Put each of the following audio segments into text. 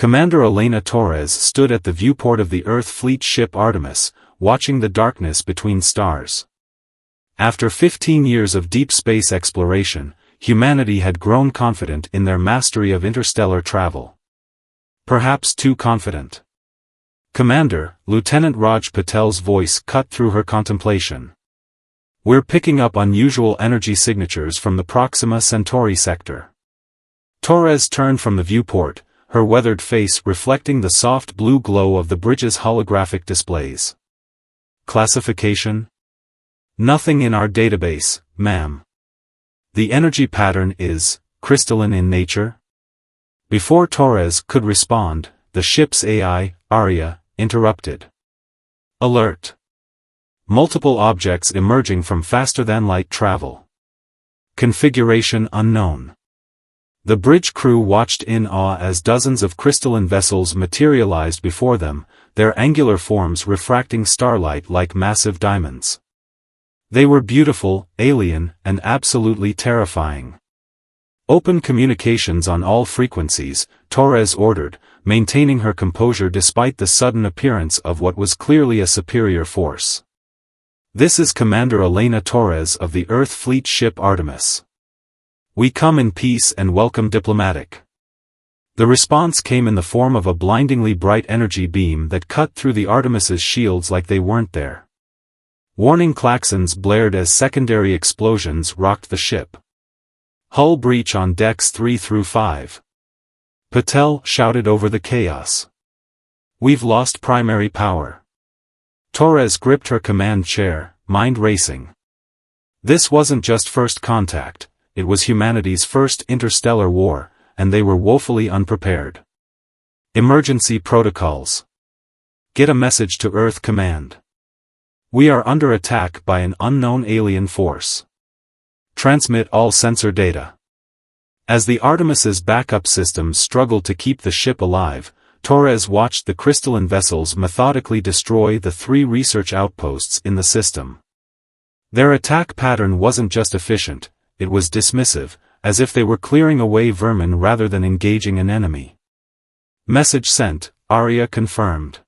Commander Elena Torres stood at the viewport of the Earth Fleet ship Artemis, watching the darkness between stars. After 15 years of deep space exploration, humanity had grown confident in their mastery of interstellar travel. Perhaps too confident. "Commander," Lieutenant Raj Patel's voice cut through her contemplation. "We're picking up unusual energy signatures from the Proxima Centauri sector." Torres turned from the viewport, her weathered face reflecting the soft blue glow of the bridge's holographic displays. "Classification?" "Nothing in our database, ma'am." "The energy pattern is crystalline in nature?" Before Torres could respond, the ship's AI, Arya, interrupted. "Alert! Multiple objects emerging from faster-than-light travel. Configuration unknown." The bridge crew watched in awe as dozens of crystalline vessels materialized before them, their angular forms refracting starlight like massive diamonds. They were beautiful, alien, and absolutely terrifying. "Open communications on all frequencies," Torres ordered, maintaining her composure despite the sudden appearance of what was clearly a superior force. "This is Commander Elena Torres of the Earth Fleet ship Artemis. We come in peace and welcome diplomatic." The response came in the form of a blindingly bright energy beam that cut through the Artemis's shields like they weren't there. Warning klaxons blared as secondary explosions rocked the ship. "Hull breach on decks 3 through 5. Patel shouted over the chaos. "We've lost primary power." Torres gripped her command chair, mind racing. This wasn't just first contact. It was humanity's first interstellar war, and they were woefully unprepared. "Emergency protocols. Get a message to Earth Command. We are under attack by an unknown alien force. Transmit all sensor data." As the Artemis's backup systems struggled to keep the ship alive, Torres watched the crystalline vessels methodically destroy the 3 research outposts in the system. Their attack pattern wasn't just efficient, it was dismissive, as if they were clearing away vermin rather than engaging an enemy. "Message sent," Arya confirmed.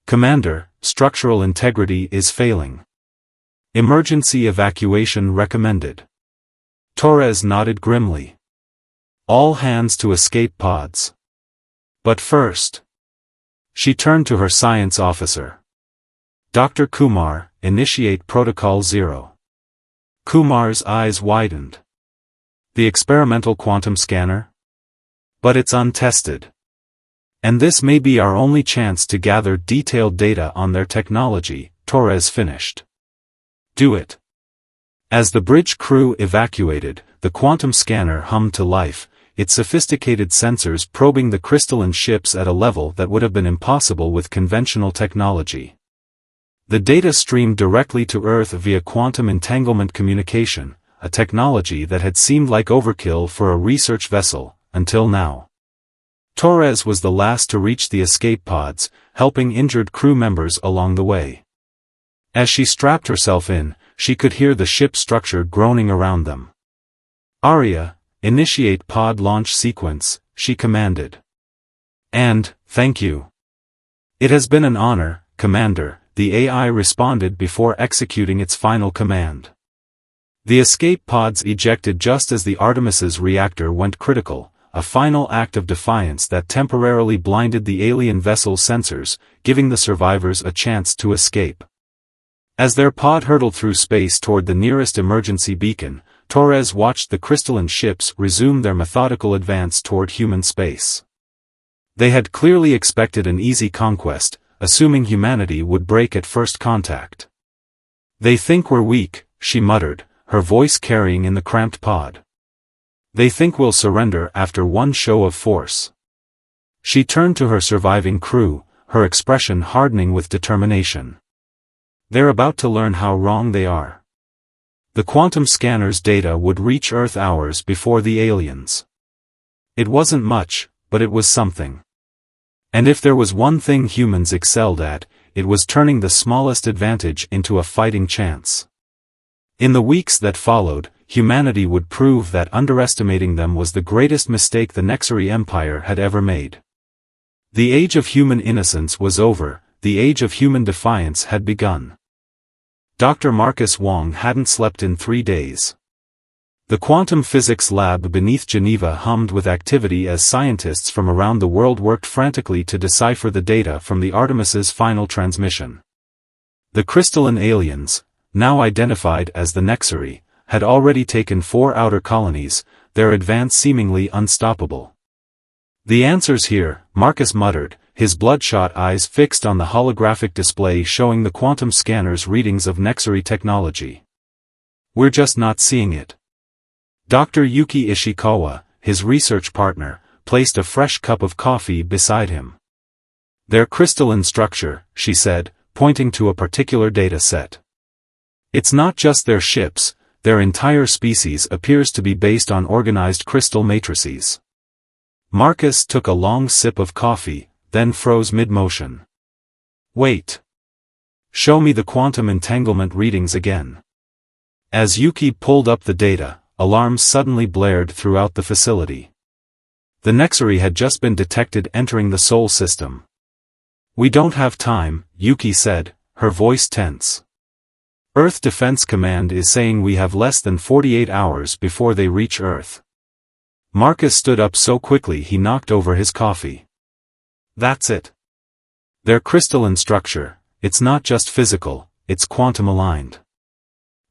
"Commander, structural integrity is failing. Emergency evacuation recommended." Torres nodded grimly. "All hands to escape pods. But first." She turned to her science officer. "Dr. Kumar, initiate Protocol 0. Kumar's eyes widened. "The experimental quantum scanner? But it's untested. And this may be our only chance to gather detailed data on their technology," Torres finished. "Do it." As the bridge crew evacuated, the quantum scanner hummed to life, its sophisticated sensors probing the crystalline ships at a level that would have been impossible with conventional technology. The data streamed directly to Earth via quantum entanglement communication, a technology that had seemed like overkill for a research vessel, until now. Torres was the last to reach the escape pods, helping injured crew members along the way. As she strapped herself in, she could hear the ship structure groaning around them. "Arya, initiate pod launch sequence," she commanded. "And, thank you." "It has been an honor, Commander," the AI responded before executing its final command. The escape pods ejected just as the Artemis's reactor went critical, a final act of defiance that temporarily blinded the alien vessel's sensors, giving the survivors a chance to escape. As their pod hurtled through space toward the nearest emergency beacon, Torres watched the crystalline ships resume their methodical advance toward human space. They had clearly expected an easy conquest, assuming humanity would break at first contact. "They think we're weak," she muttered, her voice carrying in the cramped pod. "They think we'll surrender after one show of force." She turned to her surviving crew, her expression hardening with determination. "They're about to learn how wrong they are. The quantum scanner's data would reach Earth hours before the aliens." It wasn't much, but it was something. And if there was one thing humans excelled at, it was turning the smallest advantage into a fighting chance. In the weeks that followed, humanity would prove that underestimating them was the greatest mistake the Nexari Empire had ever made. The age of human innocence was over, the age of human defiance had begun. Dr. Marcus Wong hadn't slept in 3 days. The quantum physics lab beneath Geneva hummed with activity as scientists from around the world worked frantically to decipher the data from the Artemis's final transmission. The crystalline aliens, now identified as the Nexari, had already taken 4 outer colonies, their advance seemingly unstoppable. The answer's here, Marcus muttered, his bloodshot eyes fixed on the holographic display showing the quantum scanner's readings of Nexari technology. We're just not seeing it. Dr. Yuki Ishikawa, his research partner, placed a fresh cup of coffee beside him. Their crystalline structure, she said, pointing to a particular data set. It's not just their ships, their entire species appears to be based on organized crystal matrices. Marcus took a long sip of coffee, then froze mid-motion. Wait. Show me the quantum entanglement readings again. As Yuki pulled up the data, alarms suddenly blared throughout the facility. The Nexari had just been detected entering the Sol system. We don't have time, Yuki said, her voice tense. Earth Defense Command is saying we have less than 48 hours before they reach Earth. Marcus stood up so quickly he knocked over his coffee. That's it. Their crystalline structure, it's not just physical, it's quantum aligned.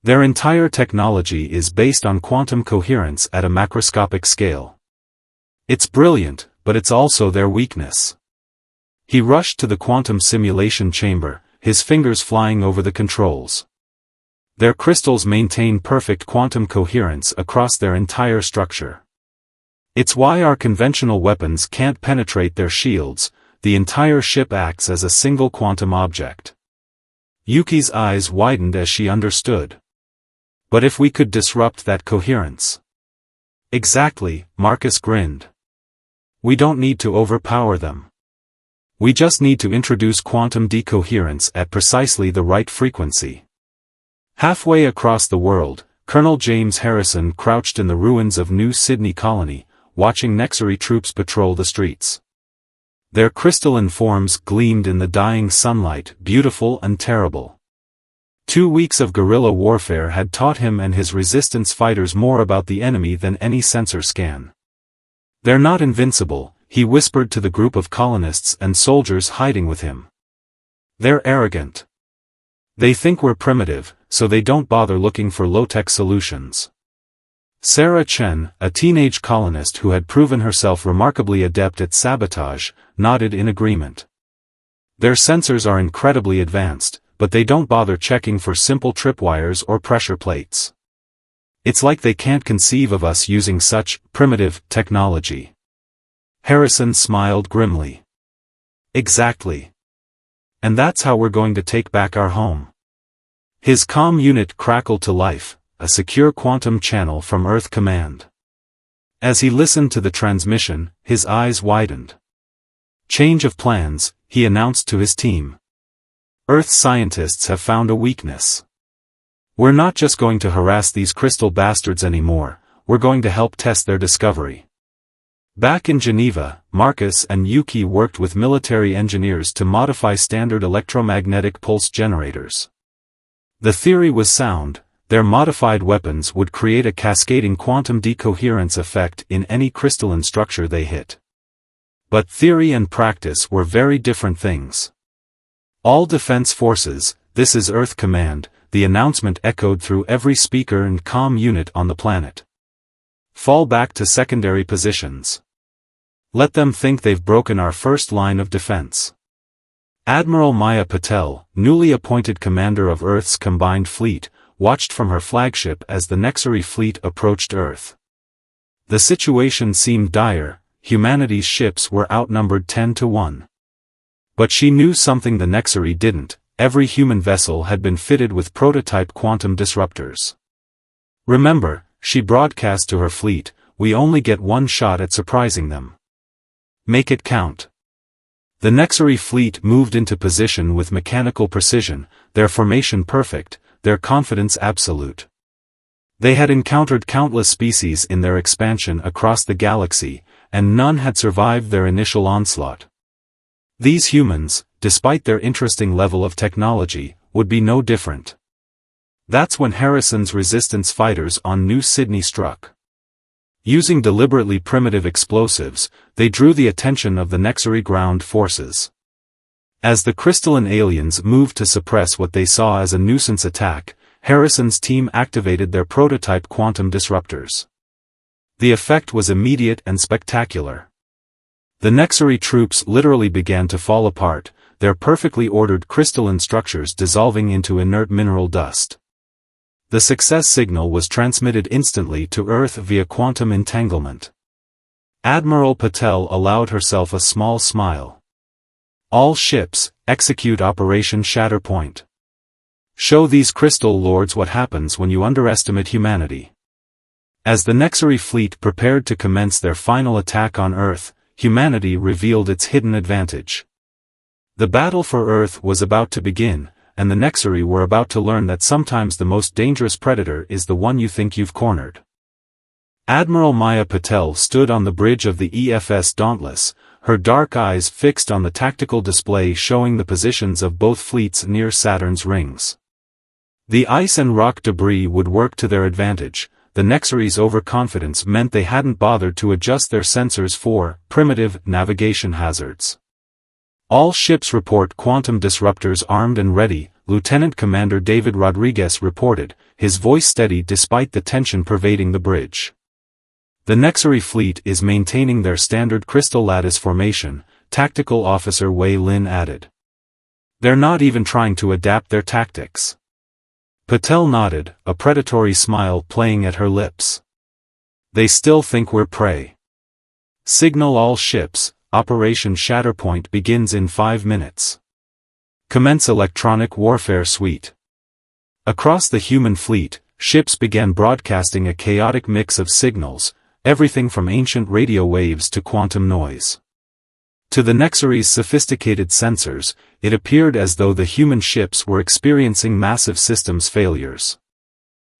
Their entire technology is based on quantum coherence at a macroscopic scale. It's brilliant, but it's also their weakness. He rushed to the quantum simulation chamber, his fingers flying over the controls. Their crystals maintain perfect quantum coherence across their entire structure. It's why our conventional weapons can't penetrate their shields, the entire ship acts as a single quantum object. Yuki's eyes widened as she understood. But if we could disrupt that coherence? Exactly, Marcus grinned. We don't need to overpower them. We just need to introduce quantum decoherence at precisely the right frequency. Halfway across the world, Colonel James Harrison crouched in the ruins of New Sydney Colony, watching Nexari troops patrol the streets. Their crystalline forms gleamed in the dying sunlight, beautiful and terrible. 2 weeks of guerrilla warfare had taught him and his resistance fighters more about the enemy than any sensor scan. They're not invincible, he whispered to the group of colonists and soldiers hiding with him. They're arrogant. They think we're primitive, so they don't bother looking for low-tech solutions. Sarah Chen, a teenage colonist who had proven herself remarkably adept at sabotage, nodded in agreement. Their sensors are incredibly advanced, but they don't bother checking for simple tripwires or pressure plates. It's like they can't conceive of us using such primitive technology. Harrison smiled grimly. Exactly. And that's how we're going to take back our home. His comm unit crackled to life, a secure quantum channel from Earth Command. As he listened to the transmission, his eyes widened. Change of plans, he announced to his team. Earth scientists have found a weakness. We're not just going to harass these crystal bastards anymore, we're going to help test their discovery. Back in Geneva, Marcus and Yuki worked with military engineers to modify standard electromagnetic pulse generators. The theory was sound, their modified weapons would create a cascading quantum decoherence effect in any crystalline structure they hit. But theory and practice were very different things. All defense forces, this is Earth Command, the announcement echoed through every speaker and comm unit on the planet. Fall back to secondary positions. Let them think they've broken our first line of defense. Admiral Maya Patel, newly appointed commander of Earth's combined fleet, watched from her flagship as the Nexari fleet approached Earth. The situation seemed dire, humanity's ships were outnumbered 10-1. But she knew something the Nexari didn't, every human vessel had been fitted with prototype quantum disruptors. Remember, she broadcast to her fleet, we only get one shot at surprising them. Make it count. The Nexari fleet moved into position with mechanical precision, their formation perfect, their confidence absolute. They had encountered countless species in their expansion across the galaxy, and none had survived their initial onslaught. These humans, despite their interesting level of technology, would be no different. That's when Harrison's resistance fighters on New Sydney struck. Using deliberately primitive explosives, they drew the attention of the Nexary ground forces. As the crystalline aliens moved to suppress what they saw as a nuisance attack, Harrison's team activated their prototype quantum disruptors. The effect was immediate and spectacular. The Nexary troops literally began to fall apart, their perfectly ordered crystalline structures dissolving into inert mineral dust. The success signal was transmitted instantly to Earth via quantum entanglement. Admiral Patel allowed herself a small smile. All ships, execute Operation Shatterpoint. Show these crystal lords what happens when you underestimate humanity. As the Nexary fleet prepared to commence their final attack on Earth, humanity revealed its hidden advantage. The battle for Earth was about to begin, and the Nexary were about to learn that sometimes the most dangerous predator is the one you think you've cornered. Admiral Maya Patel stood on the bridge of the EFS Dauntless, her dark eyes fixed on the tactical display showing the positions of both fleets near Saturn's rings. The ice and rock debris would work to their advantage. The Nexary's overconfidence meant they hadn't bothered to adjust their sensors for primitive navigation hazards. All ships report quantum disruptors armed and ready, Lieutenant Commander David Rodriguez reported, his voice steady despite the tension pervading the bridge. The Nexary fleet is maintaining their standard crystal lattice formation, Tactical Officer Wei Lin added. They're not even trying to adapt their tactics. Patel nodded, a predatory smile playing at her lips. They still think we're prey. Signal all ships, Operation Shatterpoint begins in 5 minutes. Commence electronic warfare suite. Across the human fleet, ships began broadcasting a chaotic mix of signals, everything from ancient radio waves to quantum noise. To the Nexary's sophisticated sensors, it appeared as though the human ships were experiencing massive systems failures.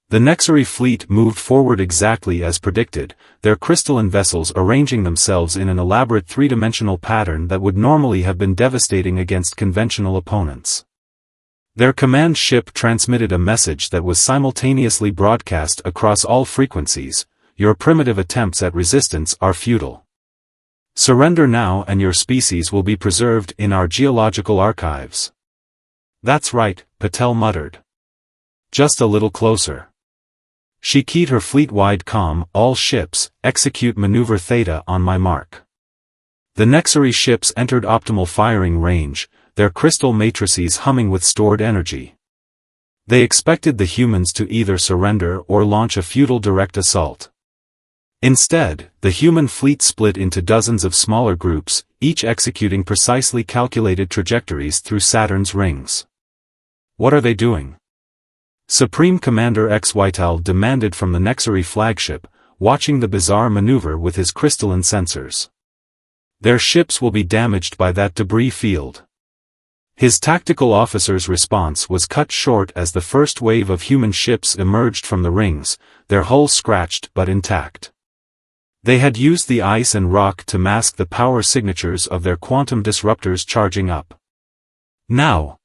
The Nexary fleet moved forward exactly as predicted, their crystalline vessels arranging themselves in an elaborate three-dimensional pattern that would normally have been devastating against conventional opponents. Their command ship transmitted a message that was simultaneously broadcast across all frequencies: your primitive attempts at resistance are futile. Surrender now and your species will be preserved in our geological archives. That's right, Patel muttered. Just a little closer. She keyed her fleet-wide comm, all ships, execute maneuver Theta on my mark. The Nexary ships entered optimal firing range, their crystal matrices humming with stored energy. They expected the humans to either surrender or launch a futile direct assault. Instead, the human fleet split into dozens of smaller groups, each executing precisely calculated trajectories through Saturn's rings. What are they doing? Supreme Commander X-Whital demanded from the Nexary flagship, watching the bizarre maneuver with his crystalline sensors. Their ships will be damaged by that debris field. His tactical officer's response was cut short as the first wave of human ships emerged from the rings, their hulls scratched but intact. They had used the ice and rock to mask the power signatures of their quantum disruptors charging up. Now!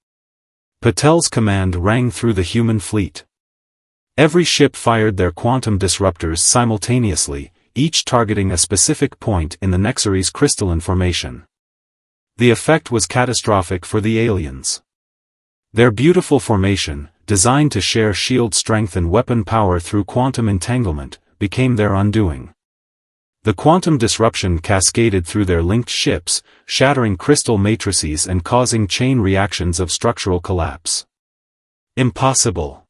Patel's command rang through the human fleet. Every ship fired their quantum disruptors simultaneously, each targeting a specific point in the Nexary's crystalline formation. The effect was catastrophic for the aliens. Their beautiful formation, designed to share shield strength and weapon power through quantum entanglement, became their undoing. The quantum disruption cascaded through their linked ships, shattering crystal matrices and causing chain reactions of structural collapse. Impossible.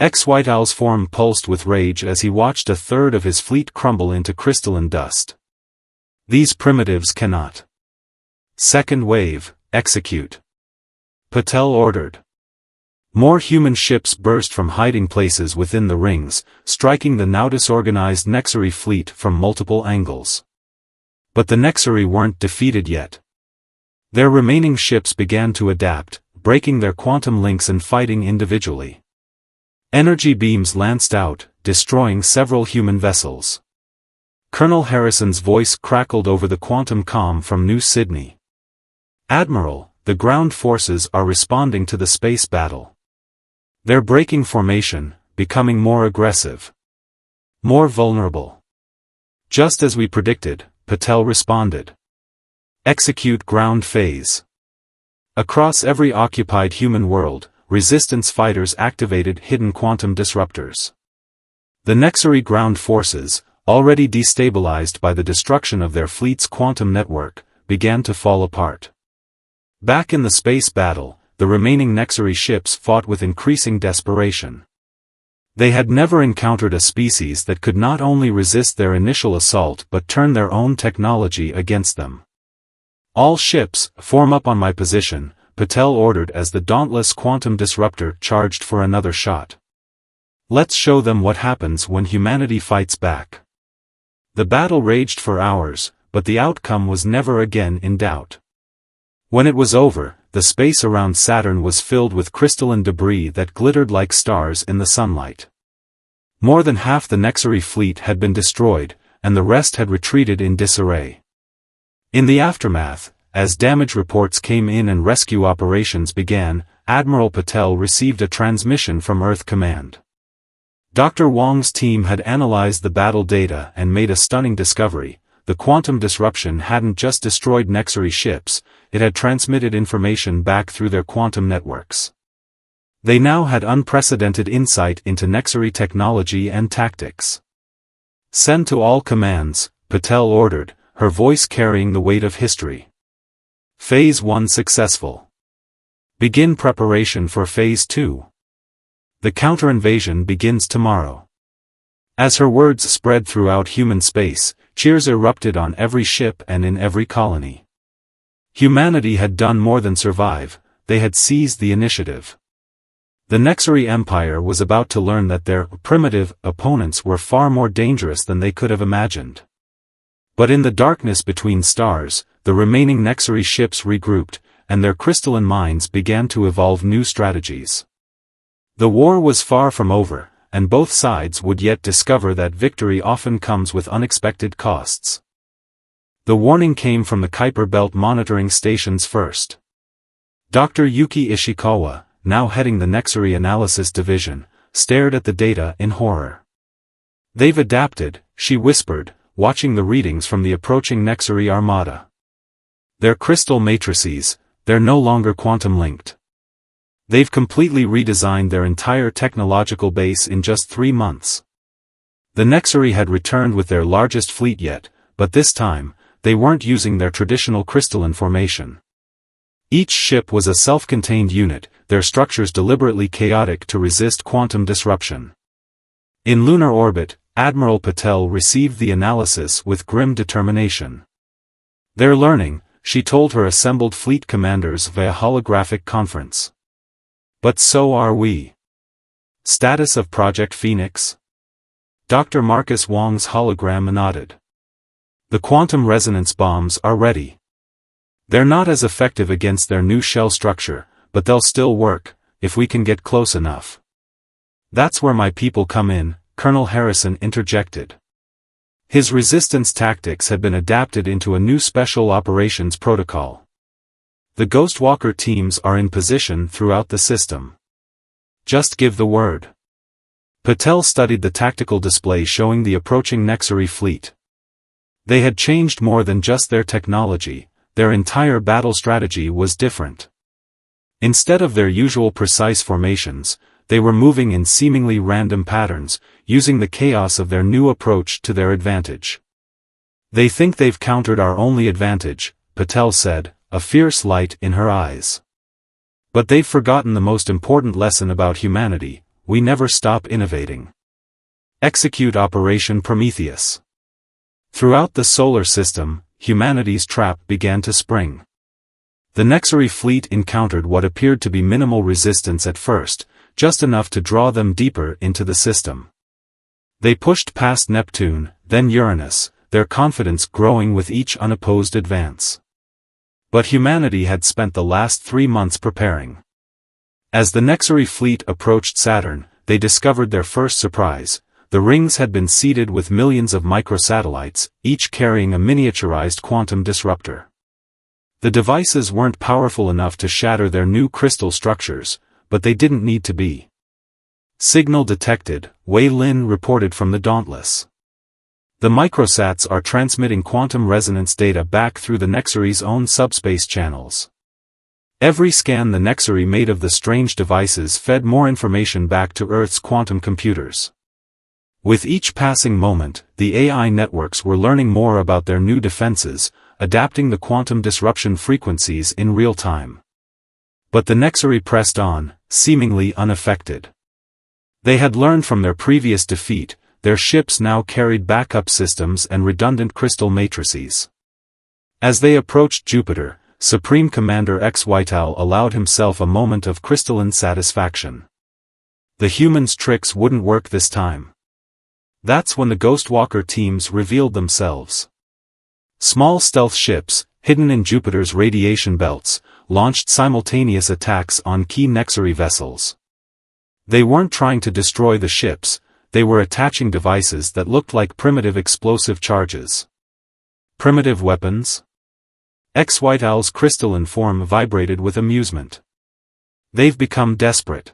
X-Whiteowl's form pulsed with rage as he watched a third of his fleet crumble into crystalline dust. These primitives cannot. Second wave, execute. Patel ordered. More human ships burst from hiding places within the rings, striking the now disorganized Nexary fleet from multiple angles. But the Nexary weren't defeated yet. Their remaining ships began to adapt, breaking their quantum links and fighting individually. Energy beams lanced out, destroying several human vessels. Colonel Harrison's voice crackled over the quantum comm from New Sydney. Admiral, the ground forces are responding to the space battle. They're breaking formation, becoming more aggressive. More vulnerable. Just as we predicted, Patel responded. Execute ground phase. Across every occupied human world, resistance fighters activated hidden quantum disruptors. The Nexari ground forces, already destabilized by the destruction of their fleet's quantum network, began to fall apart. Back in the space battle, the remaining Nexari ships fought with increasing desperation. They had never encountered a species that could not only resist their initial assault but turn their own technology against them. All ships, form up on my position, Patel ordered as the dauntless quantum disruptor charged for another shot. Let's show them what happens when humanity fights back. The battle raged for hours, but the outcome was never again in doubt. When it was over, the space around Saturn was filled with crystalline debris that glittered like stars in the sunlight. More than half the Nexari fleet had been destroyed, and the rest had retreated in disarray. In the aftermath, as damage reports came in and rescue operations began, Admiral Patel received a transmission from Earth Command. Dr. Wong's team had analyzed the battle data and made a stunning discovery. The quantum disruption hadn't just destroyed Nexari ships, it had transmitted information back through their quantum networks. They now had unprecedented insight into Nexari technology and tactics. Send to all commands, Patel ordered, her voice carrying the weight of history. Phase 1 successful. Begin preparation for Phase 2. The counter-invasion begins tomorrow. As her words spread throughout human space, cheers erupted on every ship and in every colony. Humanity had done more than survive, they had seized the initiative. The Nexari Empire was about to learn that their primitive opponents were far more dangerous than they could have imagined. But in the darkness between stars, the remaining Nexari ships regrouped, and their crystalline minds began to evolve new strategies. The war was far from over, and both sides would yet discover that victory often comes with unexpected costs. The warning came from the Kuiper Belt monitoring stations first. Dr. Yuki Ishikawa, now heading the Nexari Analysis Division, stared at the data in horror. They've adapted, she whispered, watching the readings from the approaching Nexari Armada. They're crystal matrices, they're no longer quantum-linked. They've completely redesigned their entire technological base in just 3 months. The Nexari had returned with their largest fleet yet, but this time, they weren't using their traditional crystalline formation. Each ship was a self-contained unit, their structures deliberately chaotic to resist quantum disruption. In lunar orbit, Admiral Patel received the analysis with grim determination. They're learning, she told her assembled fleet commanders via holographic conference. But so are we. Status of Project Phoenix? Dr. Marcus Wong's hologram nodded. The quantum resonance bombs are ready. They're not as effective against their new shell structure, but they'll still work, if we can get close enough. That's where my people come in, Colonel Harrison interjected. His resistance tactics had been adapted into a new special operations protocol. The Ghostwalker teams are in position throughout the system. Just give the word. Patel studied the tactical display showing the approaching Nexari fleet. They had changed more than just their technology, their entire battle strategy was different. Instead of their usual precise formations, they were moving in seemingly random patterns, using the chaos of their new approach to their advantage. They think they've countered our only advantage, Patel said, a fierce light in her eyes. But they've forgotten the most important lesson about humanity: we never stop innovating. Execute Operation Prometheus. Throughout the solar system, humanity's trap began to spring. The Nexari fleet encountered what appeared to be minimal resistance at first, just enough to draw them deeper into the system. They pushed past Neptune, then Uranus, their confidence growing with each unopposed advance. But humanity had spent the last 3 months preparing. As the Nexari fleet approached Saturn, they discovered their first surprise. The rings had been seeded with millions of microsatellites, each carrying a miniaturized quantum disruptor. The devices weren't powerful enough to shatter their new crystal structures, but they didn't need to be. Signal detected, Wei Lin reported from the Dauntless. The microsats are transmitting quantum resonance data back through the Nexary's own subspace channels. Every scan the Nexary made of the strange devices fed more information back to Earth's quantum computers. With each passing moment, the AI networks were learning more about their new defenses, adapting the quantum disruption frequencies in real time. But the Nexary pressed on, seemingly unaffected. They had learned from their previous defeat. Their ships now carried backup systems and redundant crystal matrices. As they approached Jupiter, Supreme Commander Xytal allowed himself a moment of crystalline satisfaction. The humans' tricks wouldn't work this time. That's when the Ghostwalker teams revealed themselves. Small stealth ships, hidden in Jupiter's radiation belts, launched simultaneous attacks on key Nexary vessels. They weren't trying to destroy the ships. They were attaching devices that looked like primitive explosive charges. Primitive weapons? Xytal's crystalline form vibrated with amusement. They've become desperate.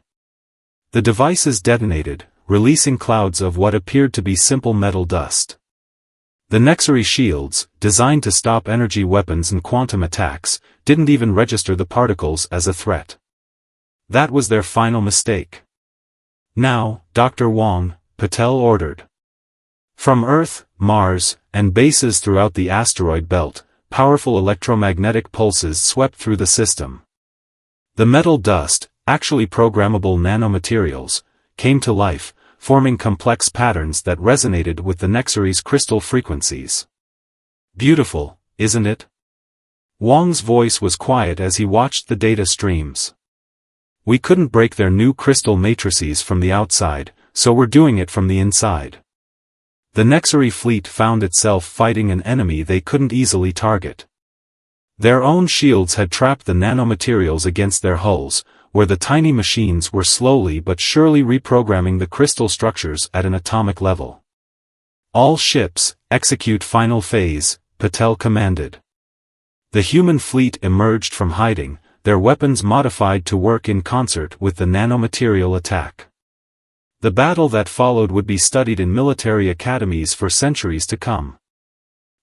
The devices detonated, releasing clouds of what appeared to be simple metal dust. The Nexary shields, designed to stop energy weapons and quantum attacks, didn't even register the particles as a threat. That was their final mistake. Now, Dr. Wong, Patel ordered. From Earth, Mars, and bases throughout the asteroid belt, powerful electromagnetic pulses swept through the system. The metal dust, actually programmable nanomaterials, came to life, forming complex patterns that resonated with the Nexary's crystal frequencies. Beautiful, isn't it? Wong's voice was quiet as he watched the data streams. We couldn't break their new crystal matrices from the outside, so we're doing it from the inside. The Nexary fleet found itself fighting an enemy they couldn't easily target. Their own shields had trapped the nanomaterials against their hulls, where the tiny machines were slowly but surely reprogramming the crystal structures at an atomic level. All ships, execute final phase, Patel commanded. The human fleet emerged from hiding, their weapons modified to work in concert with the nanomaterial attack. The battle that followed would be studied in military academies for centuries to come.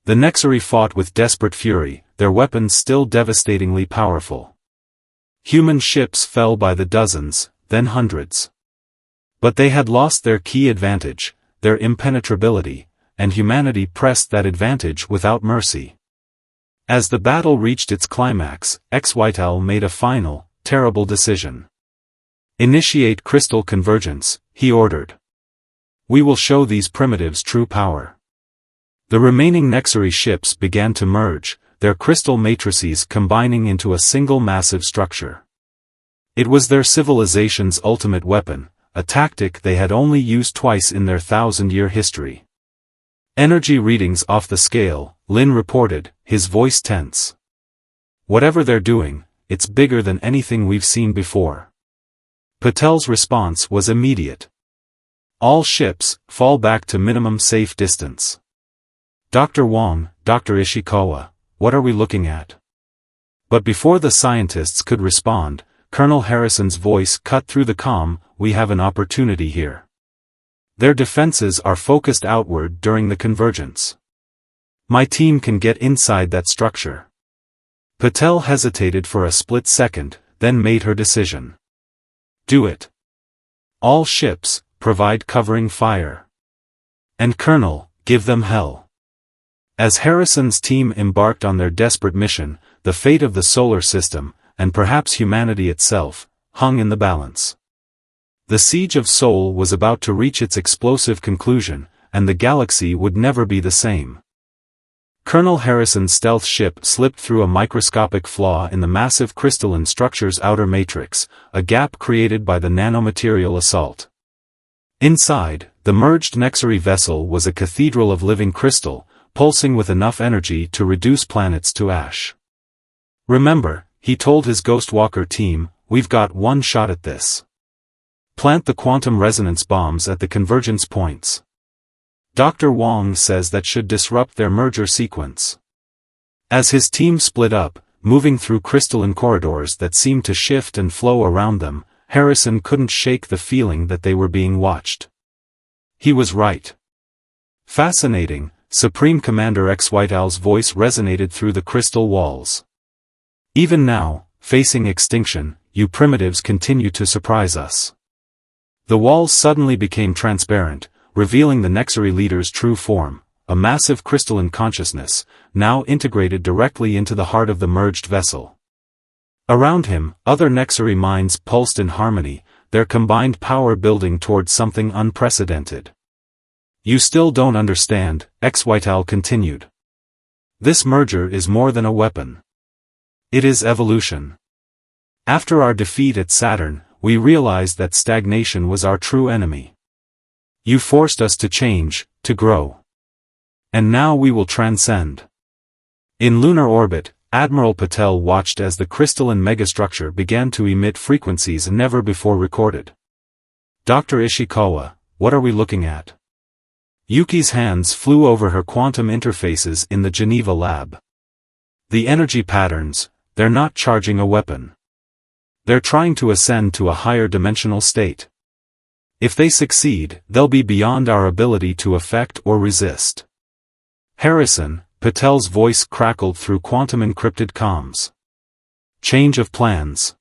The Nexary fought with desperate fury, their weapons still devastatingly powerful. Human ships fell by the dozens, then hundreds. But they had lost their key advantage, their impenetrability, and humanity pressed that advantage without mercy. As the battle reached its climax, Xytal made a final, terrible decision. Initiate crystal convergence, he ordered. We will show these primitives true power. The remaining Nexary ships began to merge, their crystal matrices combining into a single massive structure. It was their civilization's ultimate weapon, a tactic they had only used twice in their 1,000-year history. Energy readings off the scale, Lin reported, his voice tense. Whatever they're doing, it's bigger than anything we've seen before. Patel's response was immediate. All ships, fall back to minimum safe distance. Dr. Wong, Dr. Ishikawa, what are we looking at? But before the scientists could respond, Colonel Harrison's voice cut through the calm, we have an opportunity here. Their defenses are focused outward during the convergence. My team can get inside that structure. Patel hesitated for a split second, then made her decision. Do it. All ships, provide covering fire. And Colonel, give them hell. As Harrison's team embarked on their desperate mission, the fate of the solar system, and perhaps humanity itself, hung in the balance. The siege of Sol was about to reach its explosive conclusion, and the galaxy would never be the same. Colonel Harrison's stealth ship slipped through a microscopic flaw in the massive crystalline structure's outer matrix, a gap created by the nanomaterial assault. Inside, the merged Nexary vessel was a cathedral of living crystal, pulsing with enough energy to reduce planets to ash. Remember, he told his Ghostwalker team, we've got one shot at this. Plant the quantum resonance bombs at the convergence points. Dr. Wong says that should disrupt their merger sequence. As his team split up, moving through crystalline corridors that seemed to shift and flow around them. Harrison couldn't shake the feeling that they were being watched. He was right. Fascinating, Supreme Commander X-Whiteowl's voice resonated through the crystal walls. Even now, facing extinction, you primitives continue to surprise us. The walls suddenly became transparent, revealing the Nexary leader's true form, a massive crystalline consciousness, now integrated directly into the heart of the merged vessel. Around him, other Nexary minds pulsed in harmony, their combined power building towards something unprecedented. You still don't understand, X-Whiteowl continued. This merger is more than a weapon. It is evolution. After our defeat at Saturn, we realized that stagnation was our true enemy. You forced us to change, to grow. And now we will transcend. In lunar orbit, Admiral Patel watched as the crystalline megastructure began to emit frequencies never before recorded. Dr. Ishikawa, what are we looking at? Yuki's hands flew over her quantum interfaces in the Geneva lab. The energy patterns, they're not charging a weapon. They're trying to ascend to a higher dimensional state. If they succeed, they'll be beyond our ability to affect or resist. Harrison, Patel's voice crackled through quantum-encrypted comms. Change of plans.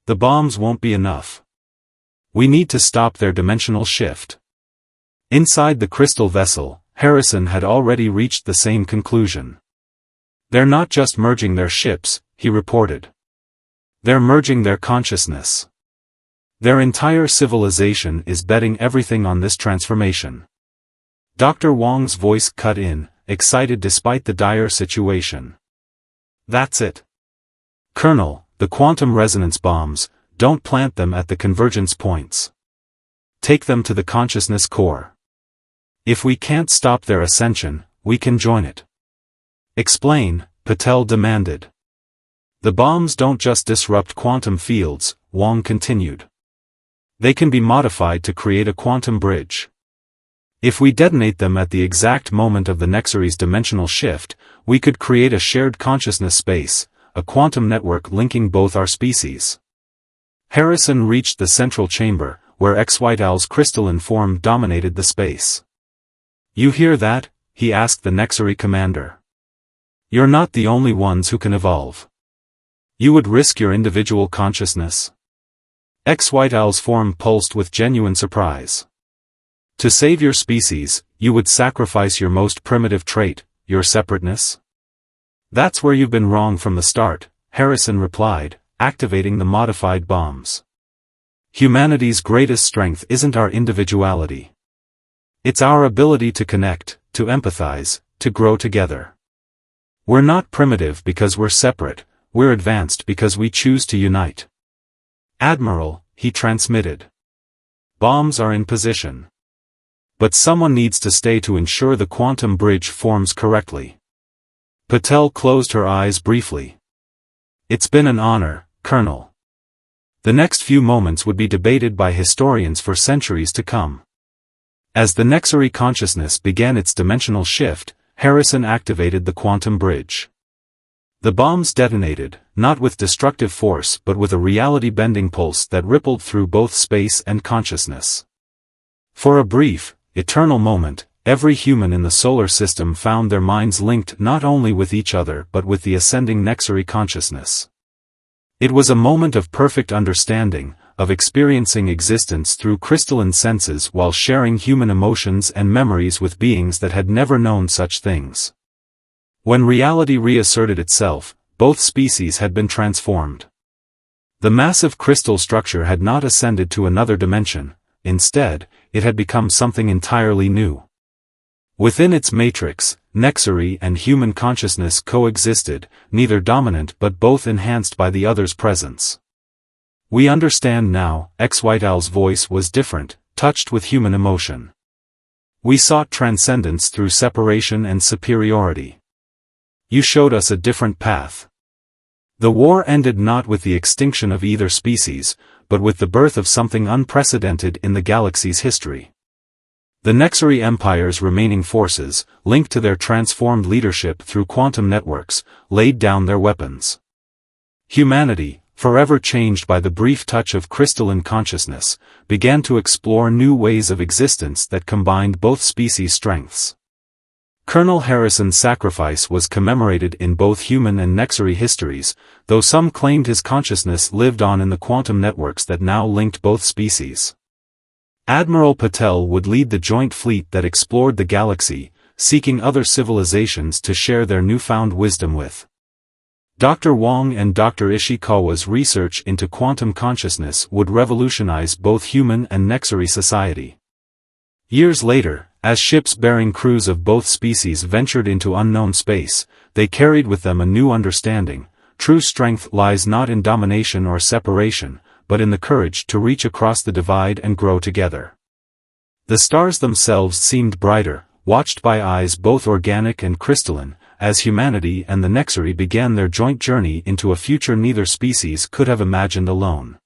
The bombs won't be enough. We need to stop their dimensional shift. Inside the crystal vessel, Harrison had already reached the same conclusion. They're not just merging their ships, he reported. They're merging their consciousness. Their entire civilization is betting everything on this transformation. Dr. Wong's voice cut in, excited despite the dire situation. That's it. Colonel, the quantum resonance bombs, don't plant them at the convergence points. Take them to the consciousness core. If we can't stop their ascension, we can join it. Explain, Patel demanded. The bombs don't just disrupt quantum fields, Wong continued. They can be modified to create a quantum bridge. If we detonate them at the exact moment of the Nexary's dimensional shift, we could create a shared consciousness space, a quantum network linking both our species. Harrison reached the central chamber, where X-Whiteowl's crystalline form dominated the space. You hear that? He asked the Nexary commander. You're not the only ones who can evolve. You would risk your individual consciousness? X-Whiteowl's form pulsed with genuine surprise. To save your species, you would sacrifice your most primitive trait, your separateness? That's where you've been wrong from the start, Harrison replied, activating the modified bombs. Humanity's greatest strength isn't our individuality. It's our ability to connect, to empathize, to grow together. We're not primitive because we're separate, we're advanced because we choose to unite. Admiral, he transmitted. Bombs are in position. But someone needs to stay to ensure the quantum bridge forms correctly. Patel closed her eyes briefly. It's been an honor, Colonel. The next few moments would be debated by historians for centuries to come. As the Nexary consciousness began its dimensional shift, Harrison activated the quantum bridge. The bombs detonated, not with destructive force but with a reality-bending pulse that rippled through both space and consciousness. For a brief, eternal moment, every human in the solar system found their minds linked not only with each other but with the ascending Nexary consciousness. It was a moment of perfect understanding, of experiencing existence through crystalline senses while sharing human emotions and memories with beings that had never known such things. When reality reasserted itself, both species had been transformed. The massive crystal structure had not ascended to another dimension, instead, it had become something entirely new. Within its matrix, Nexary and human consciousness coexisted, neither dominant but both enhanced by the other's presence. We understand now, X-Whiteowl's voice was different, touched with human emotion. We sought transcendence through separation and superiority. You showed us a different path. The war ended not with the extinction of either species, but with the birth of something unprecedented in the galaxy's history. The Nexary Empire's remaining forces, linked to their transformed leadership through quantum networks, laid down their weapons. Humanity, forever changed by the brief touch of crystalline consciousness, began to explore new ways of existence that combined both species' strengths. Colonel Harrison's sacrifice was commemorated in both human and Nexary histories, though some claimed his consciousness lived on in the quantum networks that now linked both species. Admiral Patel would lead the joint fleet that explored the galaxy, seeking other civilizations to share their newfound wisdom with. Dr. Wong and Dr. Ishikawa's research into quantum consciousness would revolutionize both human and Nexary society. Years later, as ships bearing crews of both species ventured into unknown space, they carried with them a new understanding. True strength lies not in domination or separation, but in the courage to reach across the divide and grow together. The stars themselves seemed brighter, watched by eyes both organic and crystalline, as humanity and the Nexary began their joint journey into a future neither species could have imagined alone.